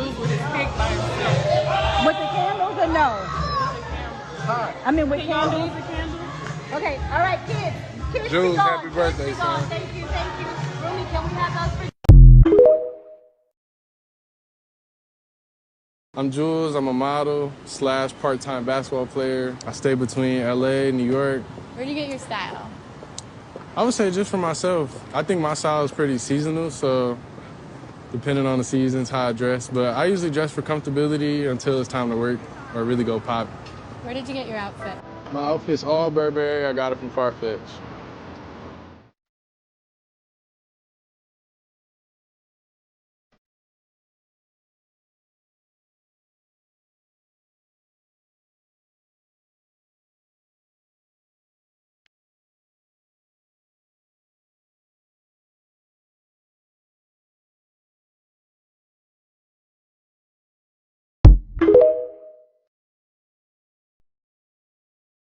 Jules with his pick by himself. With the candles or no? I mean with candles. Leave the candles? Okay, all right, kids. Kids, Jules, be gone. happy birthday, Kids, be gone. son. Thank you. Rooney, can we have those for I'm Jules. I'm a model / part-time basketball player. I stay between LA, New York. Where do you get your style? I would say just for myself. I think my style is pretty seasonal, so depending on the seasons, how I dress. But I usually dress for comfortability until it's time to work or really go pop. Where did you get your outfit? My outfit's all Burberry. I got it from Farfetch.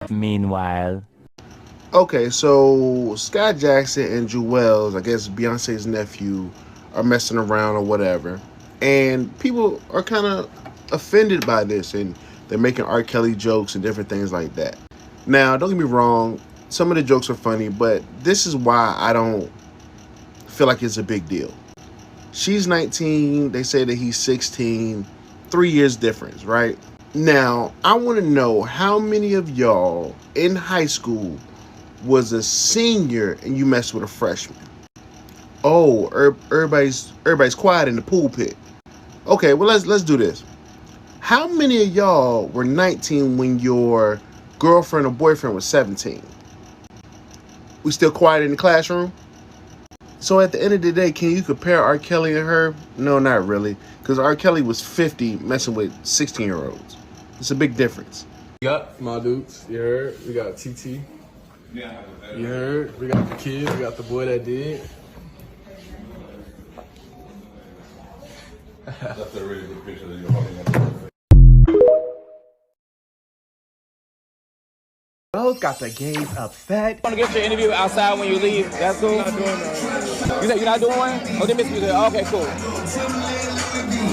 Meanwhile. Okay, so Scott Jackson and Jewels, I guess Beyonce's nephew, are messing around or whatever. And people are kind of offended by this, and they're making R. Kelly jokes and different things like that. Now, don't get me wrong, some of the jokes are funny, but this is why I don't feel like it's a big deal. She's 19, they say that he's 16, 3 years difference, right? Now, I want to know how many of y'all in high school was a senior and you messed with a freshman. Oh, everybody's quiet in the pool pit. Okay, well let's do this. How many of y'all were 19 when your girlfriend or boyfriend was 17? We still quiet in the classroom? So at the end of the day, can you compare R. Kelly and her? No, not really. Because R. Kelly was 50 messing with 16-year-olds. It's a big difference. We got my dudes, you heard? We got TT. Yeah. You heard? We got the kids, we got the boy that did. That's a really good picture that you're holding up. Those got the gays upset. Want to get your interview outside when you leave? That's cool. I'm not doing that. You said you're not doing one? Oh, they missed you there. Okay, cool.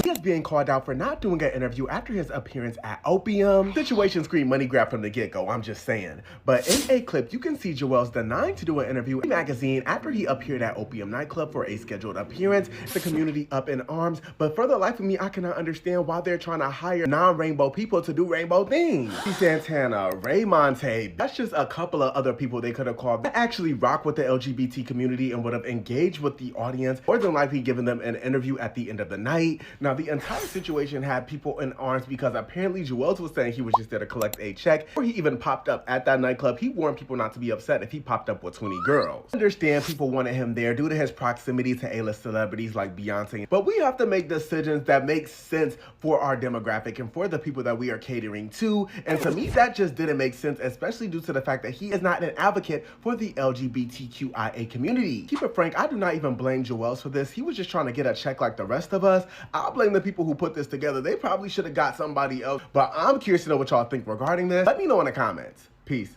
He is being called out for not doing an interview after his appearance at Opium. Situation screamed money grab from the get-go, I'm just saying. But in a clip, you can see Joel's denying to do an interview in magazine after he appeared at Opium nightclub for a scheduled appearance. The community up in arms, but for the life of me, I cannot understand why they're trying to hire non-rainbow people to do rainbow things. Santana, Ray Monte, that's just a couple of other people they could have called that actually rock with the LGBT community and would have engaged with the audience, more than likely giving them an interview at the end of the night. Now, the entire situation had people in arms because apparently Joel was saying he was just there to collect a check. Before he even popped up at that nightclub, he warned people not to be upset if he popped up with 20 girls. I understand people wanted him there due to his proximity to A-list celebrities like Beyonce, but we have to make decisions that make sense for our demographic and for the people that we are catering to. And to me, that just didn't make sense, especially due to the fact that he is not an advocate for the LGBTQIA community. Keep it frank, I do not even blame Joel for this. He was just trying to get a check like the rest of us. I'll blame the people who put this together. They probably should have got somebody else. But I'm curious to know what y'all think regarding this. Let me know in the comments. Peace.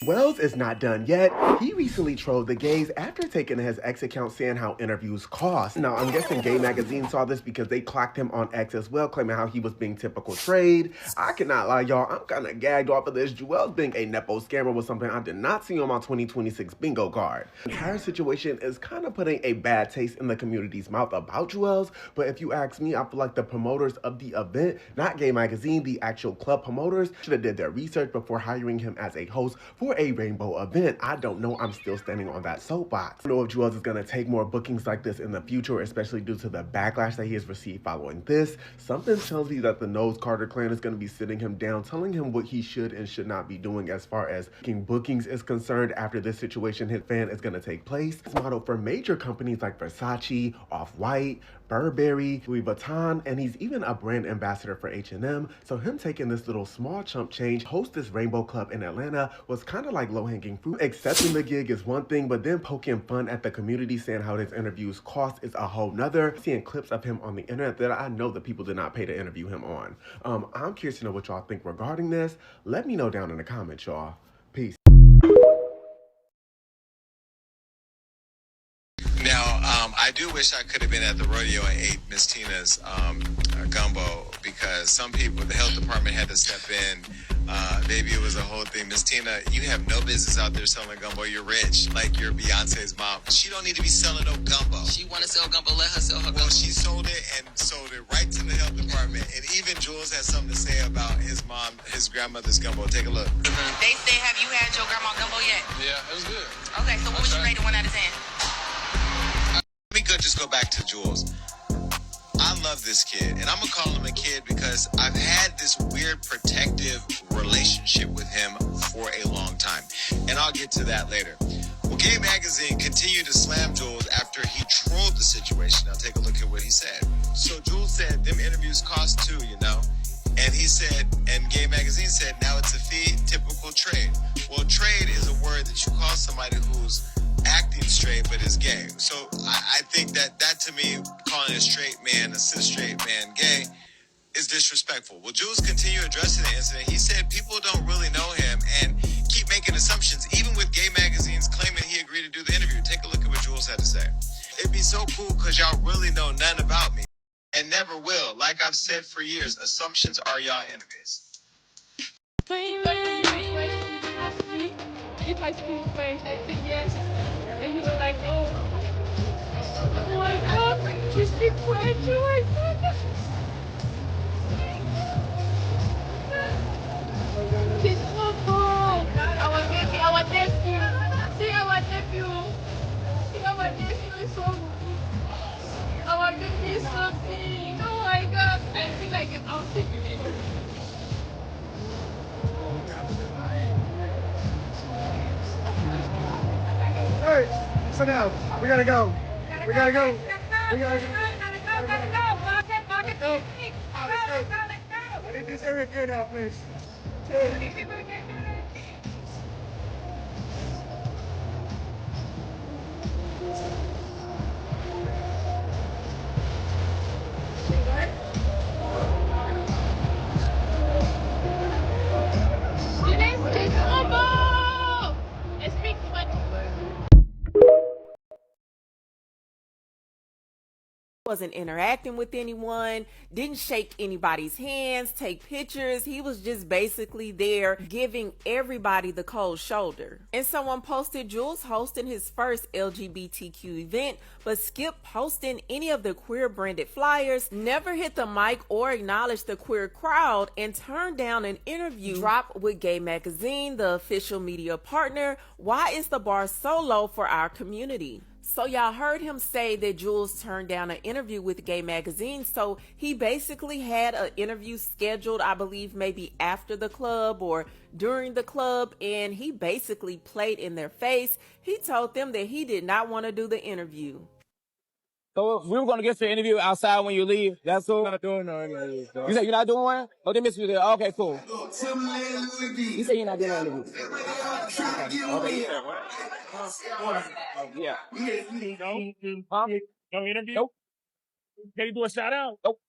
Wells is not done yet. He recently trolled the gays after taking his X account saying how interviews cost. Now, I'm guessing Gay Magazine saw this because they clocked him on X as well, claiming how he was being typical trade. I cannot lie, y'all. I'm kind of gagged off of this. Joel's being a Nepo scammer was something I did not see on my 2026 bingo card. The entire situation is kind of putting a bad taste in the community's mouth about Joel's, but if you ask me, I feel like the promoters of the event, not Gay Magazine, the actual club promoters, should have did their research before hiring him as a host for a rainbow event. I don't know. I'm still standing on that soapbox. I don't know if Joel's is going to take more bookings like this in the future, especially due to the backlash that he has received following this. Something tells me that the Nose Carter clan is going to be sitting him down, telling him what he should and should not be doing as far as bookings is concerned after this situation hit fan is going to take place. It's modeled for major companies like Versace, Off-White, Burberry, Louis Vuitton, and he's even a brand ambassador for H&M. So him taking this little small chump change, host this rainbow club in Atlanta, was kind of like low-hanging fruit. Accepting the gig is one thing, but then poking fun at the community saying how his interviews cost is a whole nother. Seeing clips of him on the internet that I know that people did not pay to interview him on. I'm curious to know what y'all think regarding this. Let me know down in the comments, y'all. Peace. Now, I do wish I could have been at the rodeo and ate Miss Tina's gumbo, because some people, the health department had to step in. Maybe it was a whole thing. Miss Tina, you have no business out there selling gumbo. You're rich, like you're Beyonce's mom. She don't need to be selling no gumbo. She want to sell gumbo, let her sell her gumbo. Well, she sold it and sold it right to the health department. And even Jules has something to say about his mom, his grandmother's gumbo. Take a look. They say, have you had your grandma gumbo yet? Yeah, it was good. Okay, so what would you rate it 1 out of 10? Let me just go back to Jules. I love this kid, and I'm gonna call him a kid because I've had this weird protective relationship with him for a long time, and I'll get to that later. Well, Gay Magazine continued to slam Jules after he trolled the situation. Now take a look at what he said. So Jules said, them interviews cost too, you know? And he said, and Gay Magazine said, now it's a fee, typical trade. Well, trade is a word that you call somebody who's acting straight but is gay. So I think that to me, calling a straight man, a cis straight man gay, is disrespectful. Well, Jules continued addressing the incident. He said people don't really know him and keep making assumptions, even with Gay Magazine's claiming he agreed to do the interview. Take a look at what Jules had to say. It'd be so cool because y'all really know nothing about me and never will. Like I've said for years, assumptions are y'all enemies. If I speak French, I said yes. And he was like, oh my God, you speak French? Oh my God. C'est trop beau. Our nephew. See our nephew. See our nephew is so good. Our nephew is so big. Oh my God. I feel like an outtake. Hey, sit down. We gotta go. We gotta go. We gotta go. This area good now, please. C'est trop beau. Explique-moi. Wasn't interacting with anyone, didn't shake anybody's hands, take pictures. He was just basically there giving everybody the cold shoulder. And someone posted Jules hosting his first LGBTQ event, but skipped posting any of the queer branded flyers, never hit the mic or acknowledged the queer crowd, and turned down an interview drop with Gay Magazine, the official media partner. Why is the bar so low for our community? So y'all heard him say that Jules turned down an interview with Gay Magazine. So he basically had an interview scheduled, I believe maybe after the club or during the club, and he basically played in their face. He told them that he did not want to do the interview. So we were gonna get your interview outside when you leave. That's cool. I'm not doing no interviews, though. You said you're not doing one? Oh, they missed you there. Okay, cool. You said you're not doing an interview. Okay. Yeah. No interview? Nope. Can you do a shout out? Nope.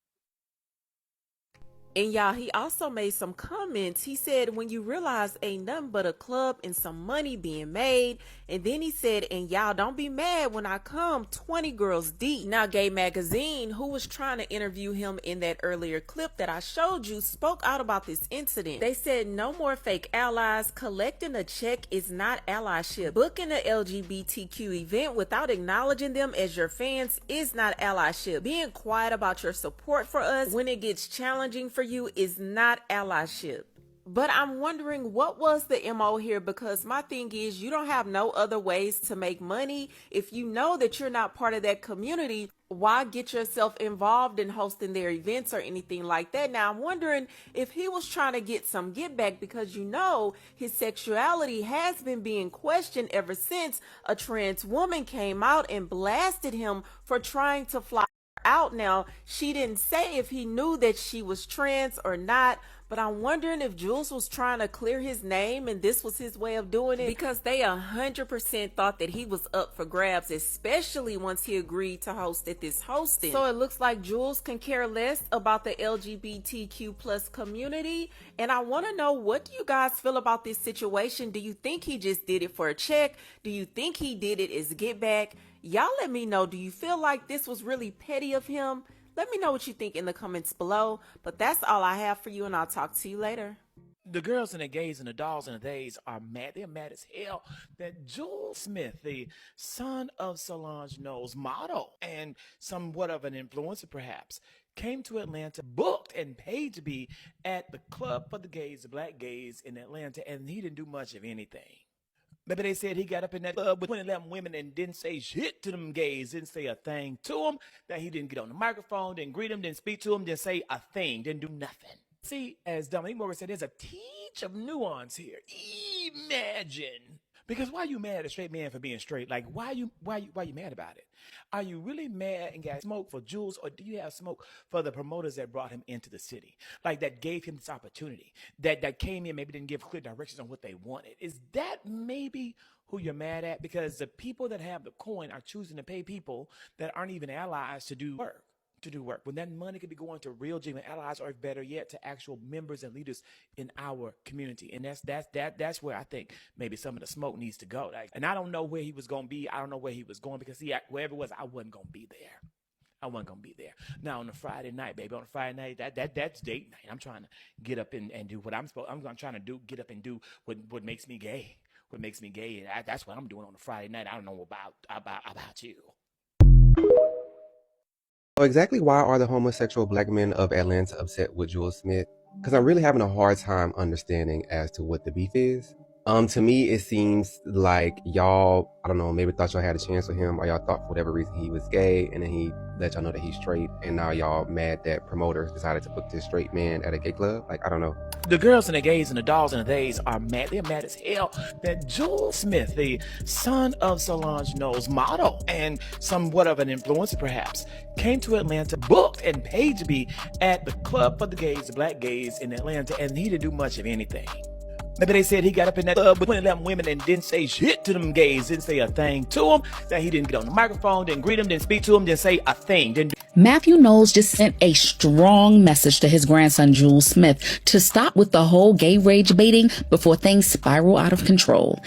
And y'all, he also made some comments. He said, when you realize ain't nothing but a club and some money being made. And then he said, and y'all don't be mad when I come 20 girls deep. Now, Gay Magazine, who was trying to interview him in that earlier clip that I showed you, spoke out about this incident. They said, no more fake allies. Collecting a check is not allyship. Booking an LGBTQ event without acknowledging them as your fans is not allyship. Being quiet about your support for us when it gets challenging for you is not allyship. But I'm wondering, what was the MO here? Because my thing is, you don't have no other ways to make money. If you know that you're not part of that community, why get yourself involved in hosting their events or anything like that? Now, I'm wondering if he was trying to get some get back, because you know his sexuality has been being questioned ever since a trans woman came out and blasted him for trying to fly out. Now, she didn't say if he knew that she was trans or not, but I'm wondering if Jules was trying to clear his name and this was his way of doing it, because they 100% thought that he was up for grabs, especially once he agreed to host at this hosting. So it looks like Jules can care less about the LGBTQ plus community. And I want to know, what do you guys feel about this situation? Do you think he just did it for a check? Do you think he did it as get back? Y'all let me know, do you feel like this was really petty of him? Let me know what you think in the comments below. But that's all I have for you, and I'll talk to you later. The girls and the gays and the dolls and the theys are mad. They're mad as hell that Jules Smith, the son of Solange'S model and somewhat of an influencer perhaps, came to Atlanta, booked and paid to be at the club for the gays, the black gays in Atlanta, and he didn't do much of anything. Maybe they said he got up in that club with 11 women and didn't say shit to them gays, didn't say a thing to them, that he didn't get on the microphone, didn't greet them, didn't speak to them, didn't say a thing, didn't do nothing. See, as Dominique Morgan said, there's a teach of nuance here. Imagine. Because why are you mad at a straight man for being straight? Like, why you mad about it? Are you really mad and got smoke for Jules, or do you have smoke for the promoters that brought him into the city? Like, that gave him this opportunity, that came in, maybe didn't give clear directions on what they wanted. Is that maybe who you're mad at? Because the people that have the coin are choosing to pay people that aren't even allies to do work. When that money could be going to real genuine allies, or better yet, to actual members and leaders in our community. And that's where I think maybe some of the smoke needs to go. Like, and I don't know where he was going to be. I don't know where he was going, because wherever it was, I wasn't going to be there. I wasn't going to be there. Now on a Friday night, baby, on a Friday night, that's date night. I'm trying to get up and do what I'm trying to do, get up and do what makes me gay. What makes me gay. And that's what I'm doing on a Friday night. I don't know about you. So exactly why are the homosexual black men of Atlanta upset with Jules Smith? Because I'm really having a hard time understanding as to what the beef is. To me, it seems like y'all, I don't know, maybe thought y'all had a chance with him, or y'all thought for whatever reason he was gay, and then he let y'all know that he's straight, and now y'all mad that promoters decided to book this straight man at a gay club? Like, I don't know. The girls and the gays and the dolls and the theys are mad. They're mad as hell that Jules Smith, the son of Solange'S model and somewhat of an influencer perhaps, came to Atlanta, booked and paid to be at the club for the gays, the black gays in Atlanta, and he didn't do much of anything. Maybe they said he got up in that club with 11 women and didn't say shit to them gays, didn't say a thing to them, that he didn't get on the microphone, didn't greet them, didn't speak to them, didn't say a thing, didn't do. Matthew Knowles just sent a strong message to his grandson, Jules Smith, to stop with the whole gay rage baiting before things spiral out of control.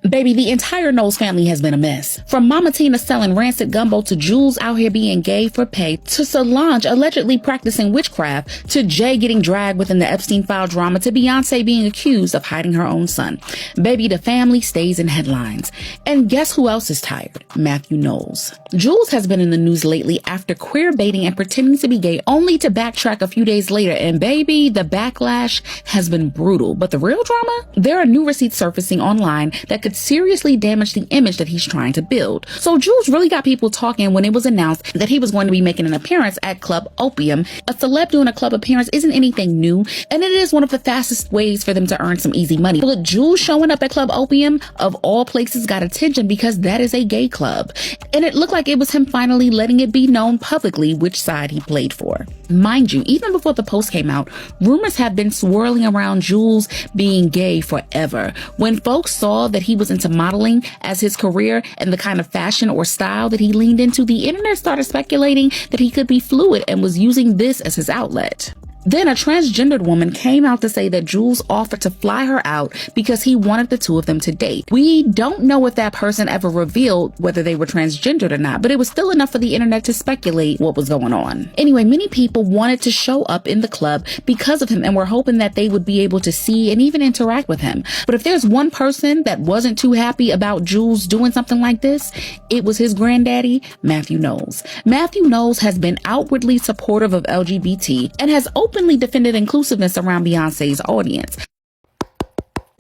Baby, the entire Knowles family has been a mess. From Mama Tina selling rancid gumbo, to Jules out here being gay for pay, to Solange allegedly practicing witchcraft, to Jay getting dragged within the Epstein file drama, to Beyonce being accused of hiding her own son. Baby, the family stays in headlines. And guess who else is tired? Matthew Knowles. Jules has been in the news lately after queer baiting and pretending to be gay, only to backtrack a few days later. And baby, the backlash has been brutal. But the real drama? There are new receipts surfacing online that could seriously damage the image that he's trying to build. So Jules really got people talking when it was announced that he was going to be making an appearance at Club Opium. A celeb doing a club appearance isn't anything new, and it is one of the fastest ways for them to earn some easy money. But Jules showing up at Club Opium, of all places, got attention because that is a gay club. And it looked like it was him finally letting it be known publicly which side he played for. Mind you, even before the post came out, rumors have been swirling around Jules being gay forever. When folks saw that he was into modeling as his career and the kind of fashion or style that he leaned into, the internet started speculating that he could be fluid and was using this as his outlet. Then a transgendered woman came out to say that Jules offered to fly her out because he wanted the two of them to date. We don't know if that person ever revealed whether they were transgendered or not, but it was still enough for the internet to speculate what was going on. Anyway, many people wanted to show up in the club because of him and were hoping that they would be able to see and even interact with him. But if there's one person that wasn't too happy about Jules doing something like this, it was his granddaddy, Matthew Knowles. Matthew Knowles has been outwardly supportive of LGBT and has openly defended inclusiveness around Beyonce's audience.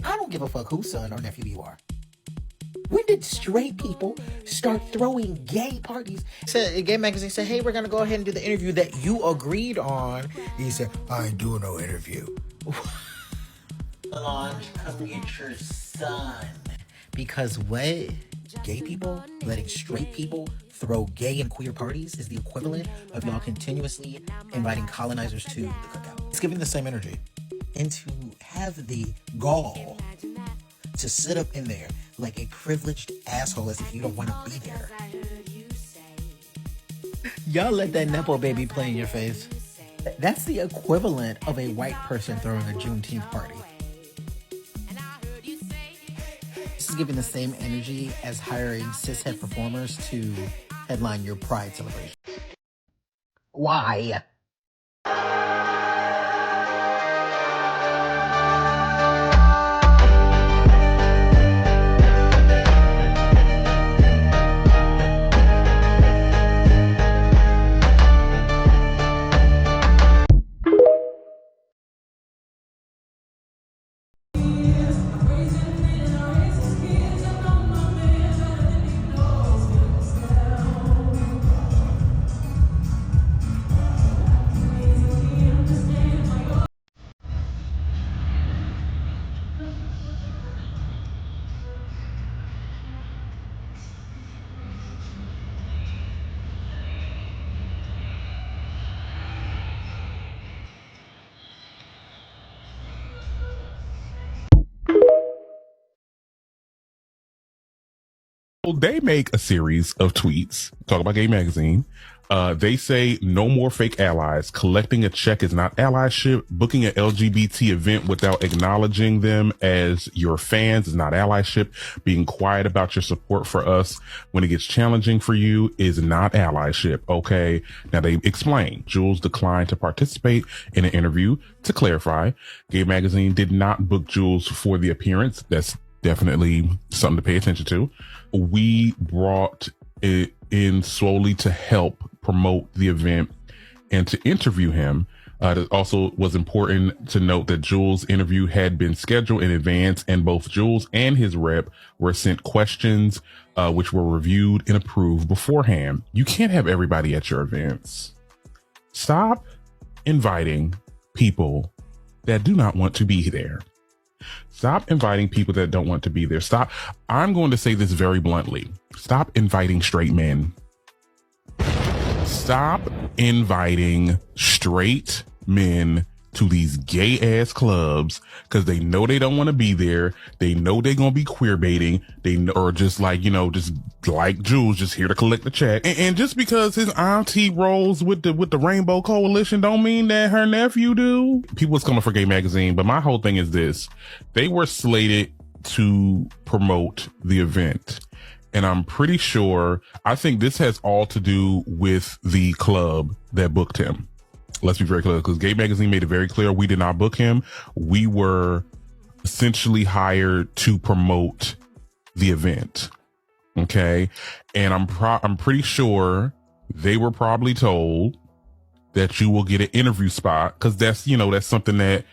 I don't give a fuck whose son or nephew you are. When did straight people start throwing gay parties? So a gay magazine said, hey, we're going to go ahead and do the interview that you agreed on. He said, I ain't doing no interview. Solange, come get your son. Because what? Gay people letting straight people throw gay and queer parties is the equivalent of y'all continuously inviting colonizers to the cookout. It's giving the same energy. And to have the gall to sit up in there like a privileged asshole as if you don't want to be there. Y'all let that Nepo baby play in your face. That's the equivalent of a white person throwing a Juneteenth party. is giving the same energy as hiring cishet performers to headline your Pride celebration. Why? They make a series of tweets, talk about Gay Magazine. They say no more fake allies. Collecting a check is not allyship. Booking an LGBT event without acknowledging them as your fans is not allyship. Being quiet about your support for us when it gets challenging for you is not allyship. Okay. Now they explain Jules declined to participate in an interview. To clarify, Gay Magazine did not book Jules for the appearance. That's definitely something to pay attention to. We brought it in solely to help promote the event and to interview him. It also was important to note that Jules' interview had been scheduled in advance, and both Jules and his rep were sent questions, which were reviewed and approved beforehand. You can't have everybody at your events. Stop inviting people that do not want to be there. Stop inviting people that don't want to be there. Stop. I'm going to say this very bluntly. Stop inviting straight men. Stop inviting straight men to these gay ass clubs because they know they don't want to be there. They know they're going to be queer baiting. They know, or just like, just like Jules, just here to collect the check. And just because his auntie rolls with the Rainbow Coalition don't mean that her nephew do. People was coming for Gay Magazine, but my whole thing is this. They were slated to promote the event. And I'm pretty sure, I think this has all to do with the club that booked him. Let's be very clear, because Gay Magazine made it very clear we did not book him. We were essentially hired to promote the event. Okay. And I'm pretty sure they were probably told that you will get an interview spot, because that's, that's something that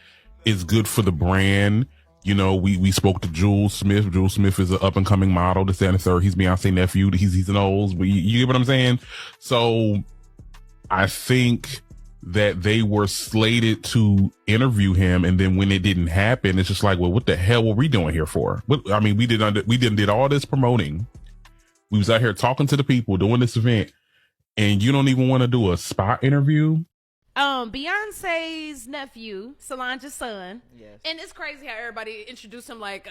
is good for the brand. We spoke to Jules Smith. Jules Smith is an up and coming model. This and the third. He's Beyonce nephew. He's an old, but you get what I'm saying? So I think that they were slated to interview him, and then when it didn't happen, it's just like, well, what the hell were we doing here for? We did all this promoting. We was out here talking to the people, doing this event, and you don't even want to do a spot interview. Beyonce's nephew, Solange's son. Yes. And it's crazy how everybody introduced him like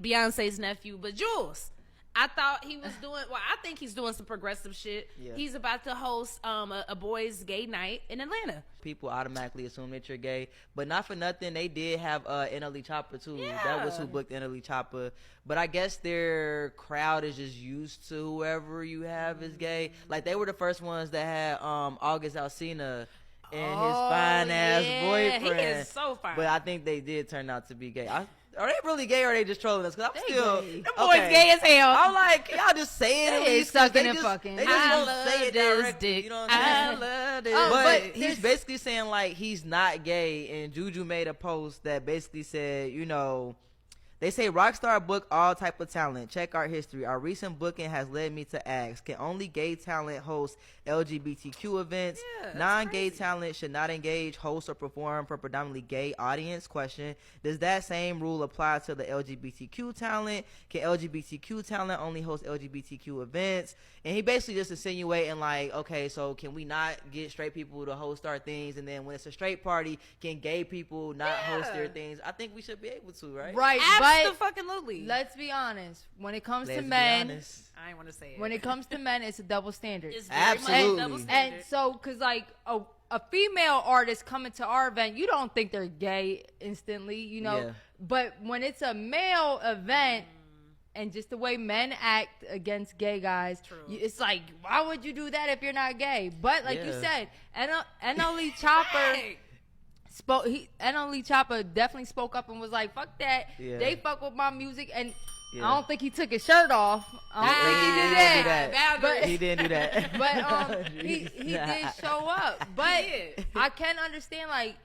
Beyonce's nephew, but Jules, I thought he was doing, I think he's doing some progressive shit. Yeah. He's about to host a boys' gay night in Atlanta. People automatically assume that you're gay, but not for nothing. They did have NLE Chopper too. Yeah. That was who booked NLE Chopper. But I guess their crowd is just used to whoever you have is gay. Like they were the first ones that had August Alsina and his fine ass boyfriend. He is so fine. But I think they did turn out to be gay. Are they really gay or are they just trolling us? Because I'm still gay. Them boys gay as hell. I'm like, y'all just say it at least. Sucking and fucking. They just don't say it directly. You know what I'm saying? I love this. But he's basically saying like he's not gay, and Juju made a post that basically said, they say Rockstar book all type of talent. Check our history. Our recent booking has led me to ask, can only gay talent host LGBTQ events? Non-gay talent should not engage, host, or perform for predominantly gay audience? Question. Does that same rule apply to the LGBTQ talent? Can LGBTQ talent only host LGBTQ events? And he basically just insinuating like, okay, so can we not get straight people to host our things? And then when it's a straight party, can gay people not host their things? I think we should be able to, right? Right. Absolutely. Let's be honest. When it comes to men, I ain't want to say it. When it comes to men, it's a double standard. It's very much double standard. And so, because like a female artist coming to our event, you don't think they're gay instantly, Yeah. But when it's a male event, and just the way men act against gay guys, it's like, why would you do that if you're not gay? But like you said, NLE Chopper NLE Chopper definitely spoke up and was like, fuck that. Yeah. They fuck with my music, and I don't think he took his shirt off. I don't think he did that. But he didn't do that. But he did show up. But I can understand, like,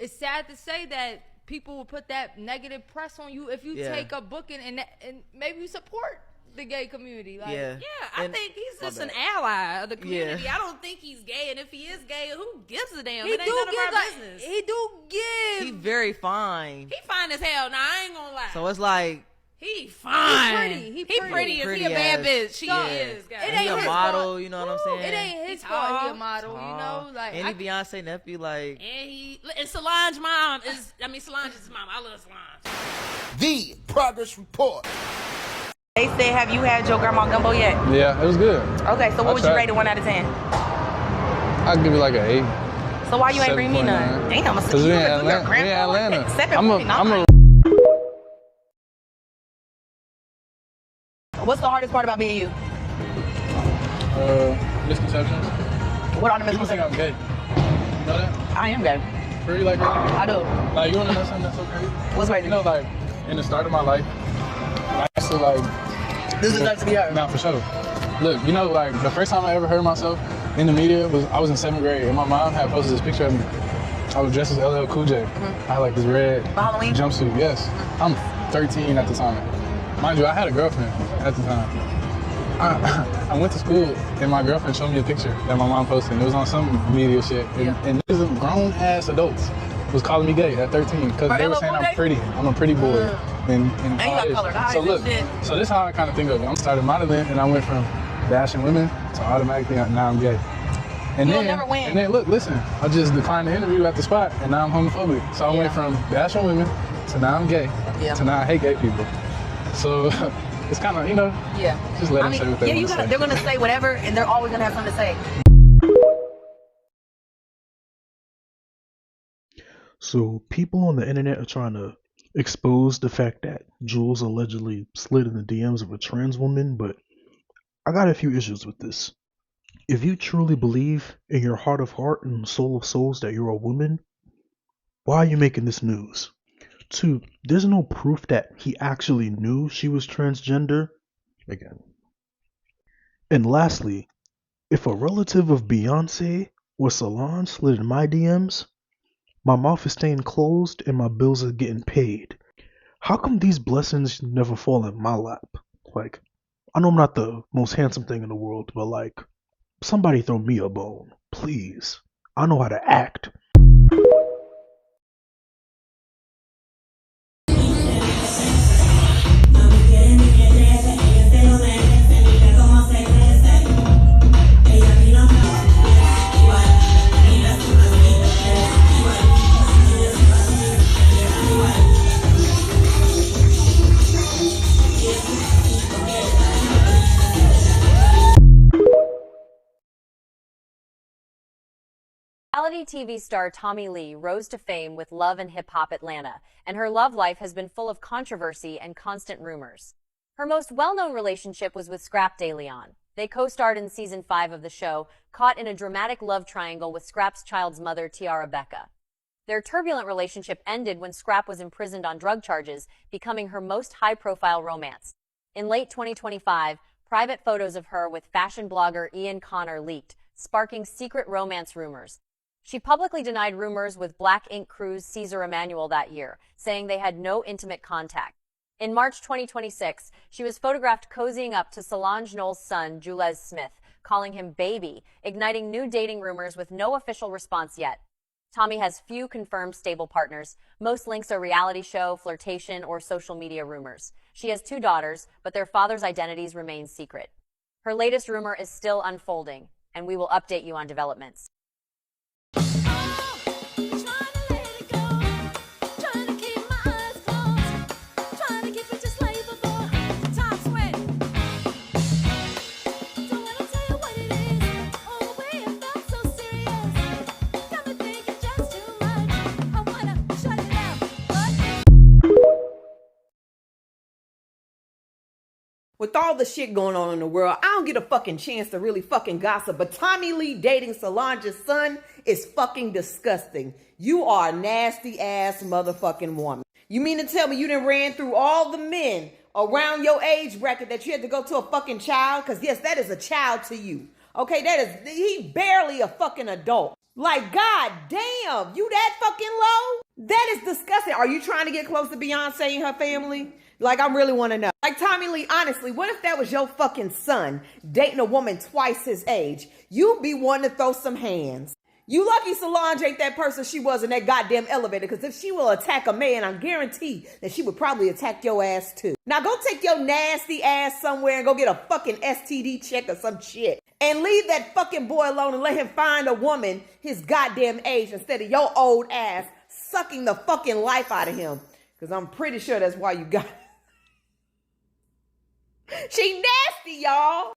it's sad to say that people will put that negative press on you if you take a booking and maybe you support the gay community. Like, I think he's just an ally of the community. I don't think he's gay, and if he is gay, who gives a damn? It ain't none of our business. He do give. He very fine. He fine as hell. Nah, I ain't gonna lie. So it's like, he fine. He pretty. Is he a bad bitch? She is. Guys. It ain't he a his model. fault. You know what I'm saying? It ain't his fault. He a model. You know, like, and he Beyonce nephew. Like, and Solange's mom is. I mean, Solange's mom. I love Solange. The progress report. They said, have you had your grandma gumbo yet? Yeah, it was good. Okay, so what would you rate it 1 out of 10? I'd give it like an 8. So why you ain't bring me none? Damn, because we in Atlanta. What's the hardest part about being you? Misconceptions. What are the People think I'm gay. You know that? I am gay. Pretty like that? I do. Like, you wanna know something that's so crazy? What's crazy? You know, like, in the start of my life, I used to like... This is up to be heard. Nah, for sure. Look, you know, like, the first time I ever heard myself in the media was, I was in 7th grade, and my mom had posted this picture of me. I was dressed as LL Cool J. I had like this red jumpsuit, yes. I'm 13 at the time. Mind you, I had a girlfriend at the time. I went to school and my girlfriend showed me a picture that my mom posted. It was on some media shit. And these grown ass adults was calling me gay at 13 because they were saying I'm pretty. I'm a pretty boy. And so look, so this is how I kind of think of it. I started modeling and I went from bashing women to automatically now I'm gay. And You'll never win. And then look, listen, I just declined the interview at the spot and now I'm homophobic. So I went from bashing women to now I'm gay to now I hate gay people. So it's kind of, you know, just let them say what they want to say. They're going to say whatever, and they're always going to have something to say. So people on the internet are trying to expose the fact that Jules allegedly slid in the DMs of a trans woman, but I got a few issues with this. If you truly believe in your heart of heart and soul of souls that you're a woman, why are you making this news? 2, there's no proof that he actually knew she was transgender. Again. And lastly, if a relative of Beyonce or Solange slid in my DMs, my mouth is staying closed and my bills are getting paid. How come these blessings never fall in my lap? Like, I know I'm not the most handsome thing in the world, but like, somebody throw me a bone, please. I know how to act. Reality TV star Tommy Lee rose to fame with Love and Hip Hop Atlanta, and her love life has been full of controversy and constant rumors. Her most well-known relationship was with Scrap DeLeon. They co-starred in season 5 of the show, caught in a dramatic love triangle with Scrap's child's mother, Tiara Becca. Their turbulent relationship ended when Scrap was imprisoned on drug charges, becoming her most high-profile romance. In late 2025, private photos of her with fashion blogger Ian Connor leaked, sparking secret romance rumors. She publicly denied rumors with Black Ink Crew's Caesar Emanuel that year, saying they had no intimate contact. In March 2026, she was photographed cozying up to Solange Knowles' son, Solange'S Smith, calling him baby, igniting new dating rumors with no official response yet. Tommy has few confirmed stable partners. Most links are reality show, flirtation, or social media rumors. She has 2 daughters, but their fathers' identities remain secret. Her latest rumor is still unfolding, and we will update you on developments. with all the shit going on in the world, I don't get a fucking chance to really fucking gossip. But Tommy Lee dating Solange's son is fucking disgusting. You are a nasty ass motherfucking woman. You mean to tell me you done ran through all the men around your age bracket that you had to go to a fucking child? Because yes, that is a child to you. Okay, he barely a fucking adult. Like, god damn, you that fucking low? That is disgusting. Are you trying to get close to Beyonce and her family? Like, I really want to know. Like, Tommy Lee, honestly, what if that was your fucking son dating a woman twice his age? You'd be wanting to throw some hands. You lucky Solange ain't that person she was in that goddamn elevator, because if she will attack a man, I guarantee that she would probably attack your ass too. Now go take your nasty ass somewhere and go get a fucking STD check or some shit. And leave that fucking boy alone and let him find a woman his goddamn age instead of your old ass sucking the fucking life out of him. Because I'm pretty sure that's why you got She nasty, y'all.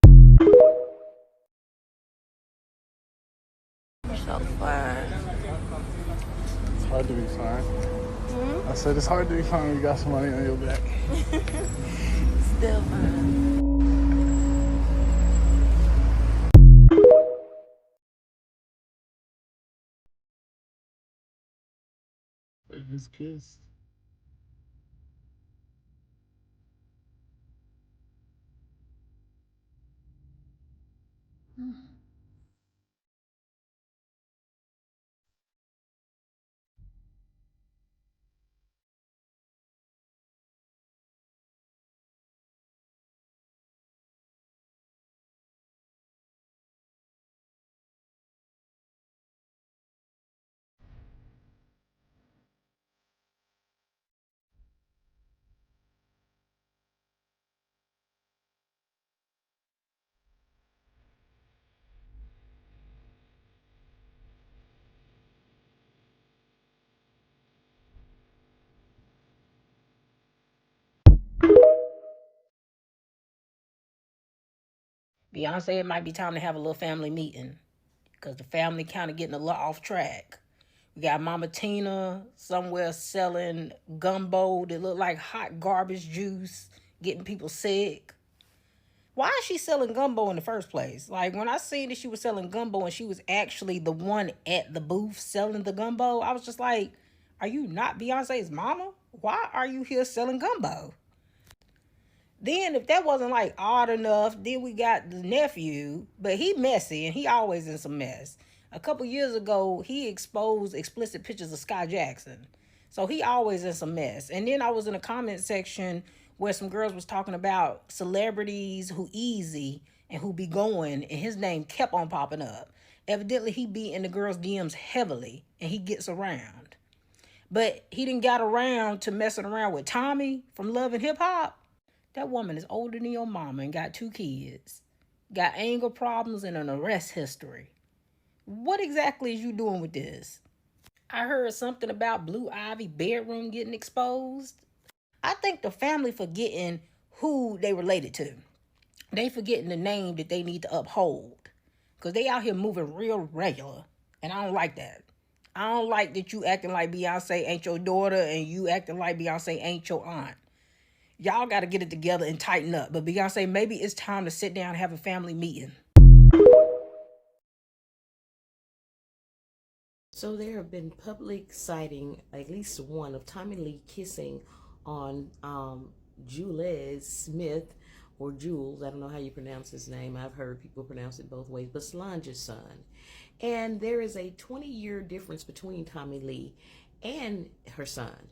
So fine. It's hard to be fine. I said it's hard to be fine when you got some money on your back. Still fine. They just kissed. Beyonce, it might be time to have a little family meeting because the family kind of getting a little off track. We got Mama Tina somewhere selling gumbo that look like hot garbage juice, getting people sick. Why is she selling gumbo in the first place? Like, when I seen that she was selling gumbo and she was actually the one at the booth selling the gumbo, I was just like, are you not Beyonce's mama? Why are you here selling gumbo? Then if that wasn't like odd enough, then we got the nephew, but he messy and he always in some mess. A couple years ago, he exposed explicit pictures of Sky Jackson. So he always in some mess. And then I was in a comment section where some girls was talking about celebrities who easy and who be going, and his name kept on popping up. Evidently, he be in the girls' DMs heavily and he gets around. But he didn't got around to messing around with Tommy from Love and Hip Hop. That woman is older than your mama and got 2 kids. Got anger problems and an arrest history. What exactly is you doing with this? I heard something about Blue Ivy bedroom getting exposed. I think the family forgetting who they related to. They forgetting the name that they need to uphold. Because they out here moving real regular. And I don't like that. I don't like that you acting like Beyonce ain't your daughter and you acting like Beyonce ain't your aunt. Y'all got to get it together and tighten up. But Beyonce, maybe it's time to sit down and have a family meeting. So there have been public sighting, at least one, of Tommy Lee kissing on Solange'S Smith, or Jules. I don't know how you pronounce his name. I've heard people pronounce it both ways, but Solange's son. And there is a 20-year difference between Tommy Lee and her son.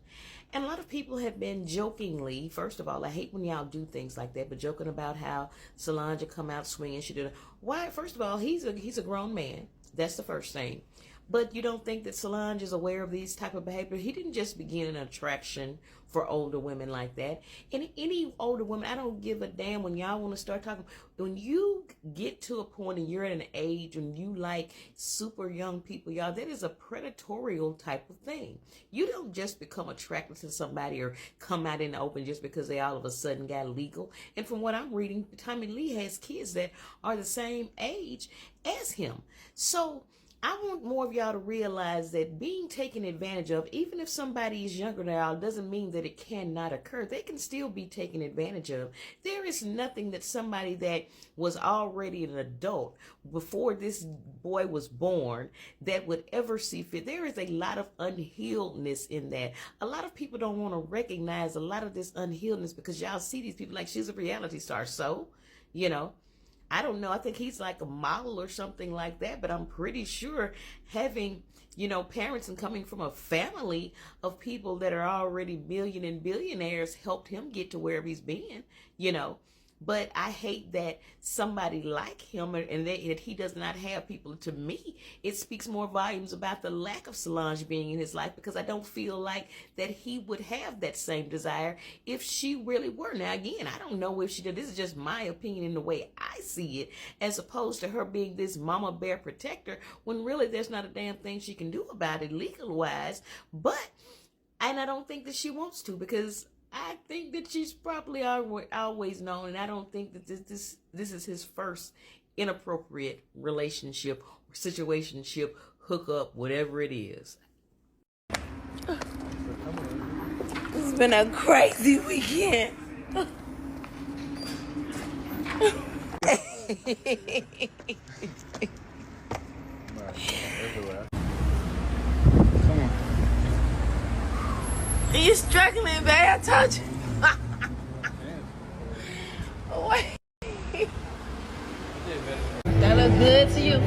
And a lot of people have been jokingly, first of all, I hate when y'all do things like that, but joking about how Solange would come out swinging. She did. Why? First of all, he's a grown man. That's the first thing. But you don't think that Solange is aware of these type of behavior? He didn't just begin an attraction for older women like that. And any older woman, I don't give a damn when y'all want to start talking. When you get to a point and you're at an age when you like super young people, y'all, that is a predatory type of thing. You don't just become attracted to somebody or come out in the open just because they all of a sudden got legal. And from what I'm reading, Tommy Lee has kids that are the same age as him. So I want more of y'all to realize that being taken advantage of, even if somebody is younger now, doesn't mean that it cannot occur. They can still be taken advantage of. There is nothing that somebody that was already an adult before this boy was born that would ever see fit. There is a lot of unhealedness in that. A lot of people don't want to recognize a lot of this unhealedness because y'all see these people like she's a reality star. So, you know, I don't know. I think he's like a model or something like that, but I'm pretty sure having, you know, parents and coming from a family of people that are already million and billionaires helped him get to where he's been, you know. But I hate that somebody like him and that he does not have people. To me, it speaks more volumes about the lack of Solange being in his life, because I don't feel like that he would have that same desire if she really were. Now, again, I don't know if she did. This is just my opinion in the way I see it, as opposed to her being this mama bear protector when really there's not a damn thing she can do about it legal-wise. And I don't think that she wants to, because I think that she's probably always known, and I don't think that this is his first inappropriate relationship or situationship, hookup, whatever it is. It's been a crazy weekend. Are you struggling, babe? I told you. Wait. That look good to you.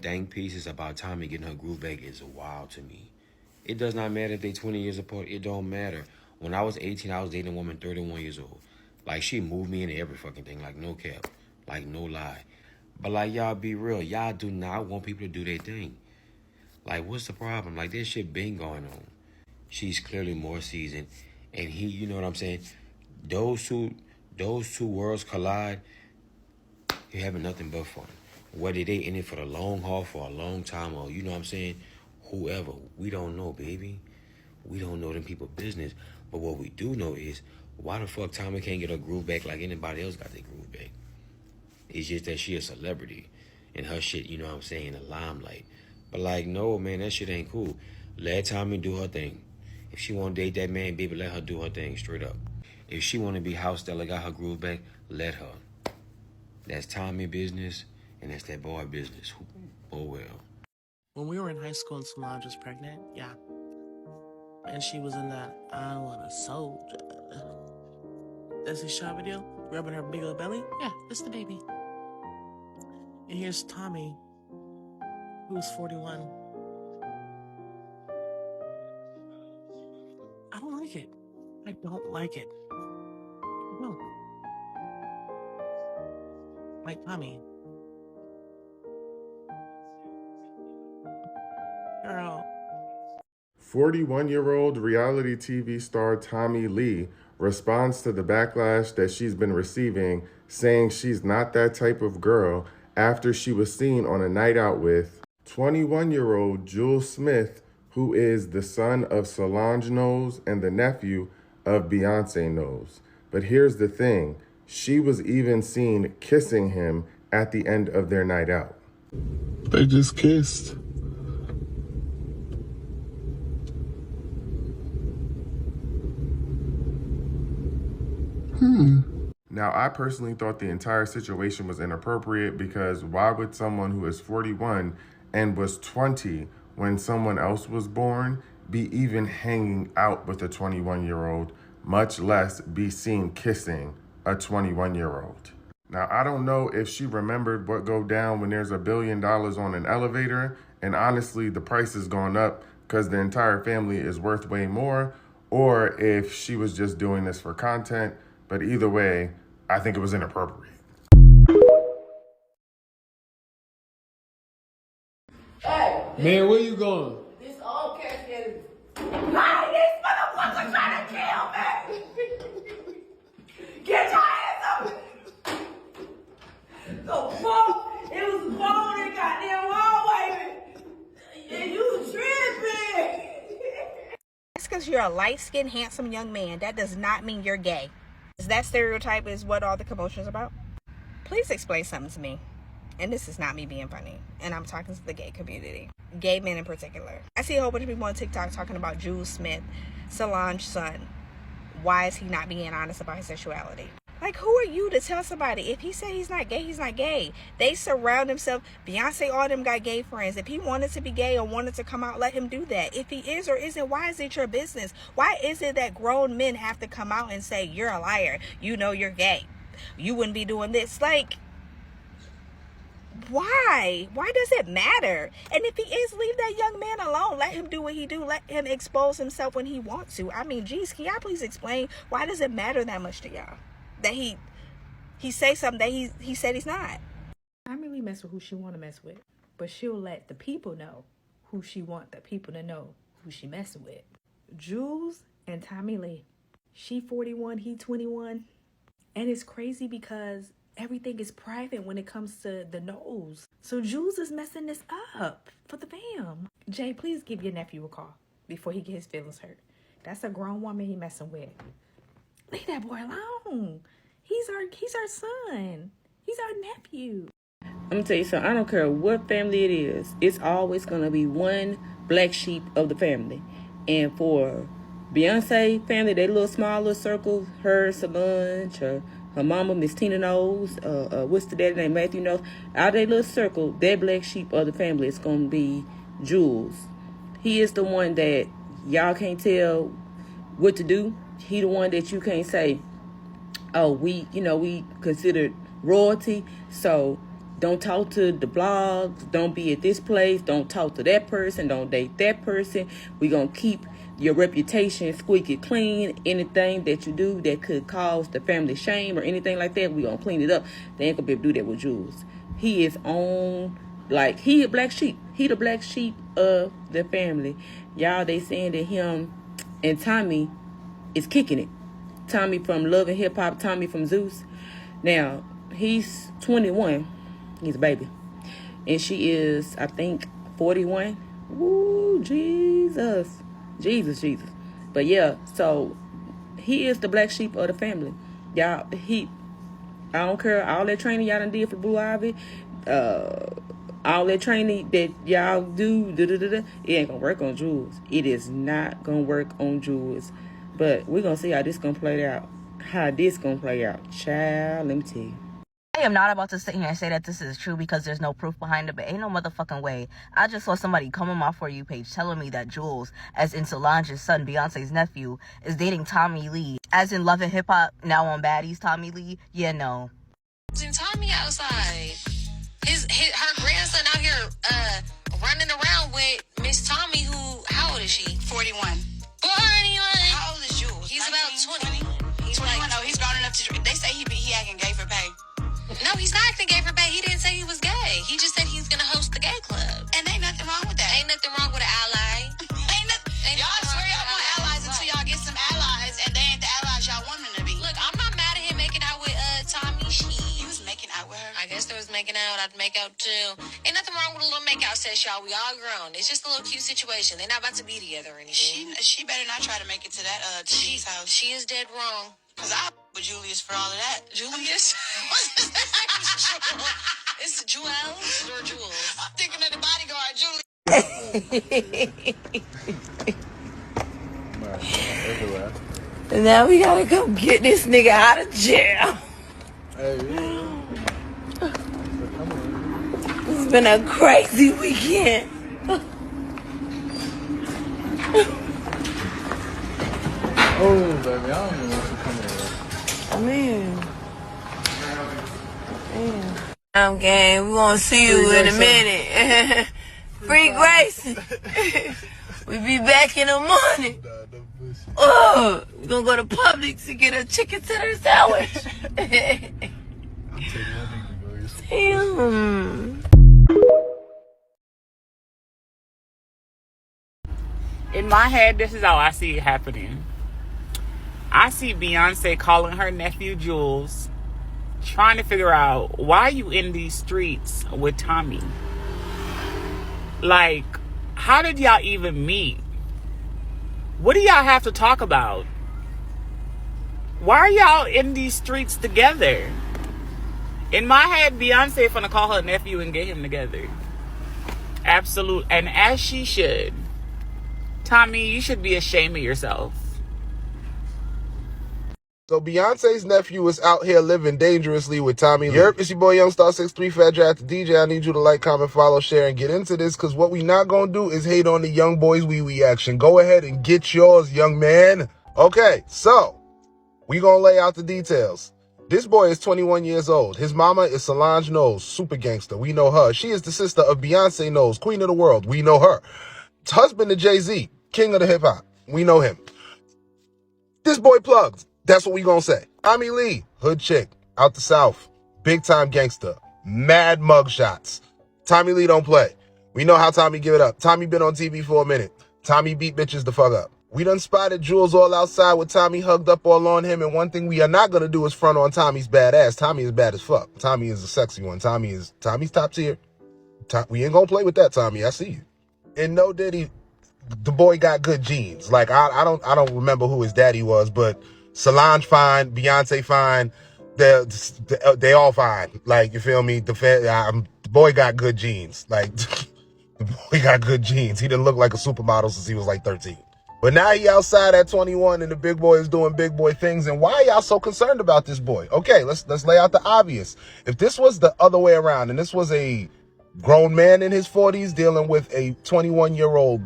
Think pieces about Tommy getting her groove back is wild to me. It does not matter if they 20 years apart. It don't matter. When I was 18, I was dating a woman 31 years old. Like, she moved me into every fucking thing. Like, no cap. Like, no lie. But, like, y'all be real. Y'all do not want people to do their thing. Like, what's the problem? Like, this shit been going on. She's clearly more seasoned. And he, you know what I'm saying? Those two worlds collide, you're having nothing but fun. Whether they in it for the long haul for a long time, or, you know what I'm saying, whoever, we don't know, baby. We don't know them people business. But what we do know is, why the fuck Tommy can't get her groove back like anybody else got their groove back? It's just that she a celebrity and her shit, you know what I'm saying, in the limelight. But, like, no, man, that shit ain't cool. Let Tommy do her thing. If she want to date that man, baby, let her do her thing straight up. If she want to be house Stella, got her groove back, let her. That's Tommy business, and that's that boy business. Oh, well. When we were in high school and Solange was pregnant, yeah. And she was in that I Want a Soldier. That's his shot video, rubbing her big old belly. Yeah, that's the baby. And here's Tommy, who's 41. I don't like it. I don't like it. I don't. Like Tommy. Girl. 41-year-old reality TV star Tommy Lee responds to the backlash that she's been receiving, saying she's not that type of girl after she was seen on a night out with 21-year-old Jules Smith, who is the son of Solange Knowles and the nephew of Beyonce Knowles. But here's the thing, she was even seen kissing him at the end of their night out. They just kissed. Now, I personally thought the entire situation was inappropriate, because why would someone who is 41 and was 20 when someone else was born be even hanging out with a 21-year-old, much less be seen kissing a 21-year-old? Now, I don't know if she remembered what go down when there's $1 billion on an elevator, and honestly, the price has gone up because the entire family is worth way more, or if she was just doing this for content. But either way, I think it was inappropriate. Hey! Man, where you going? This all cash is. Hey, this motherfucker trying to kill me! Get your hands up! The fuck? It was a phone in the goddamn wall, baby! And you tripping! Just because you're a light-skinned, handsome young man, that does not mean you're gay. That stereotype is what all the commotion is about? Please explain something to me. And this is not me being funny. And I'm talking to the gay community. Gay men in particular. I see a whole bunch of people on TikTok talking about Jules Smith, Solange's son. Why is he not being honest about his sexuality? Like, who are you to tell somebody? If he said he's not gay, he's not gay. They surround themselves. Beyonce, all them got gay friends. If he wanted to be gay or wanted to come out, let him do that. If he is or isn't, why is it your business? Why is it that grown men have to come out and say, you're a liar, you know you're gay, you wouldn't be doing this? Like, why does it matter? And if he is, leave that young man alone. Let him do what he do. Let him expose himself when he wants to. I mean, geez, can y'all please explain why does it matter that much to y'all that he say something that he said he's not? I really mess with who she want to mess with, but she'll let the people know who she want the people to know who she messing with. Jules and Tommy Lee, she 41, he 21, and it's crazy because everything is private when it comes to the Knowles. So Jules is messing this up for the fam. Jay, please give your nephew a call before he get his feelings hurt. That's a grown woman he messing with. Leave that boy alone. He's our son. He's our nephew. I'm gonna tell you something. I don't care what family it is. It's always gonna be one black sheep of the family. And for Beyonce family, that little small little circle, her, Solange, her mama, Miss Tina Knowles, what's the daddy name, Matthew Knowles, out of that little circle, that black sheep of the family is gonna be Jules. He is the one that y'all can't tell what to do. He the one that you can't say, oh, we considered royalty, so don't talk to the blogs, don't be at this place, don't talk to that person, don't date that person. We gonna keep your reputation squeaky clean. Anything that you do that could cause the family shame or anything like that, we gonna clean it up. They ain't gonna be able to do that with Jules. He is on, like, he a black sheep. He the black sheep of the family. Y'all, they saying that him and Tommy is kicking it. Tommy from Love and Hip Hop, Tommy from Zeus. Now, he's 21. He's a baby. And she is, I think, 41. Ooh, Jesus. Jesus. But yeah, so he is the black sheep of the family. Y'all, I don't care, all that training y'all done did for Blue Ivy, all that training that y'all do, it ain't gonna work on Jules. It is not gonna work on Jules. But we're gonna see how this gonna play out. Child, let me tell you. I am not about to sit here and say that this is true because there's no proof behind it, but ain't no motherfucking way. I just saw somebody come on my For You page telling me that Jules, as in Solange's son, Beyonce's nephew, is dating Tommy Lee, as in Love and Hip Hop, now on Baddies, Tommy Lee. Yeah, no. Tommy outside. Her grandson out here running around with Miss Tommy, who, how old is she? 41. 41. How old is Jules? He's 19, about 20. He's 21. Like, no, he's grown enough to. They say he acting gay for pay. No, he's not acting gay for pay. He didn't say he was gay. He just said he's gonna host the gay club. And ain't nothing wrong with that. Ain't nothing wrong with an ally. Y'all swear y'all want allies until y'all get some allies, and they ain't the allies y'all want them to be. Look, I'm not mad at him making out with Tommy. He was making out with her. I guess there was making out. I'd make out too. Ain't nothing wrong with a little make out sesh, y'all. We all grown. It's just a little cute situation. They're not about to be together or anything. She better not try to make it to that Julius house. She is dead wrong. Cause I with Julius for all of that. Julius? It's Jules or Jules? I'm thinking of the bodyguard, Julius. And now we gotta go get this nigga out of jail. It's been a crazy weekend. Oh, baby, I don't even want you coming here. Man. I'm game. We gonna see you in a minute. Free Grace. We be back in the morning. Oh, we gonna go to Publix to get a chicken tender sandwich. Damn. In my head, this is how I see it happening. I see Beyonce calling her nephew Jules, trying to figure out, why are you in these streets with Tommy? Like, how did y'all even meet? What do y'all have to talk about? Why are y'all in these streets together? In my head, Beyonce finna call her nephew and get him together. Absolute, and as she should. Tommy, you should be ashamed of yourself. So Beyonce's nephew is out here living dangerously with Tommy Lee. Yerp, it's your boy Youngstar63, Fat Jack the DJ. I need you to like, comment, follow, share, and get into this, because what we not gonna do is hate on the young boys wee action. Go ahead and get yours, young man. Okay, so we gonna lay out the details. This boy is 21 years old. His mama is Solange'S, super gangster. We know her. She is the sister of Beyonce Knowles, queen of the world. We know her. Husband to Jay-Z, king of the hip-hop. We know him. This boy plugged. That's what we gonna say. Tommy Lee, hood chick, out the South, big time gangster, mad mug shots. Tommy Lee don't play. We know how Tommy give it up. Tommy been on TV for a minute. Tommy beat bitches the fuck up. We done spotted Jules all outside with Tommy hugged up all on him, and one thing we are not gonna do is front on Tommy's badass. Tommy is bad as fuck. Tommy is a sexy one. Tommy's top tier. We ain't gonna play with that, Tommy. I see you. And no Diddy, the boy got good genes. Like I don't remember who his daddy was, but Solange fine, Beyonce fine, they all fine. Like, you feel me? The boy got good genes. Like, the boy got good genes. He didn't look like a supermodel since he was like 13. But now he outside at 21 and the big boy is doing big boy things. And why are y'all so concerned about this boy? Okay, let's lay out the obvious. If this was the other way around and this was a grown man in his 40s dealing with a 21-year-old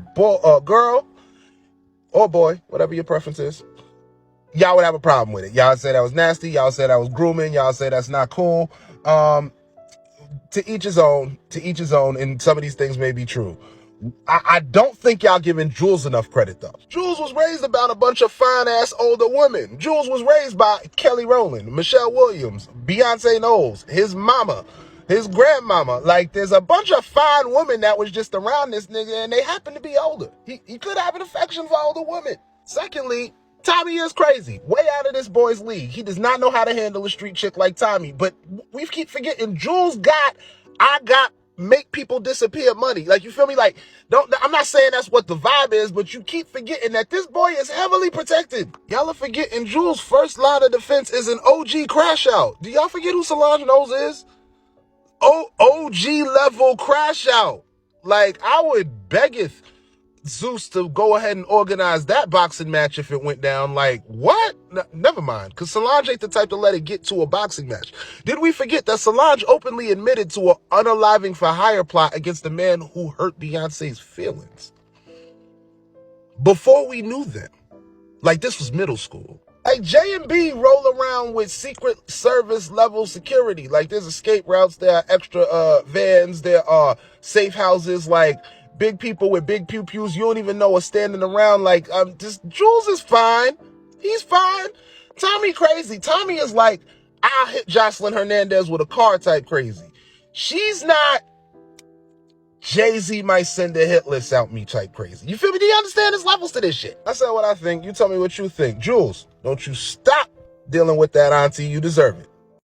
girl or boy, whatever your preference is, y'all would have a problem with it. Y'all say that was nasty. Y'all say that was grooming. Y'all say that's not cool. To each his own. To each his own. And some of these things may be true. I don't think y'all giving Jules enough credit, though. Jules was raised about a bunch of fine-ass older women. Jules was raised by Kelly Rowland, Michelle Williams, Beyonce Knowles, his mama, his grandmama. Like, there's a bunch of fine women that was just around this nigga, and they happen to be older. He could have an affection for older women. Secondly, Tommy is crazy. Way out of this boy's league. He does not know how to handle a street chick like Tommy. But we keep forgetting Jules got make people disappear money. Like, you feel me? Like, I'm not saying that's what the vibe is, but you keep forgetting that this boy is heavily protected. Y'all are forgetting Jules' first line of defense is an OG crash out. Do y'all forget who Solange'S is? OG level crash out. Like, I would beggeth Zeus to go ahead and organize that boxing match if it went down. Like, what? Never mind, because Solange ain't the type to let it get to a boxing match. Did we forget that Solange openly admitted to an unaliving for hire plot against the man who hurt Beyonce's feelings? Before we knew them. Like, this was middle school. Like, J&B roll around with Secret Service level security. Like, there's escape routes, there are extra vans, there are safe houses, like, big people with big pew-pews you don't even know are standing around. Like, Jules is fine. He's fine. Tommy crazy. Tommy is like, I'll hit Jocelyn Hernandez with a car type crazy. She's not Jay-Z might send a hit list out me type crazy. You feel me? Do you understand? There's levels to this shit. I said what I think. You tell me what you think. Jules, don't you stop dealing with that auntie. You deserve it.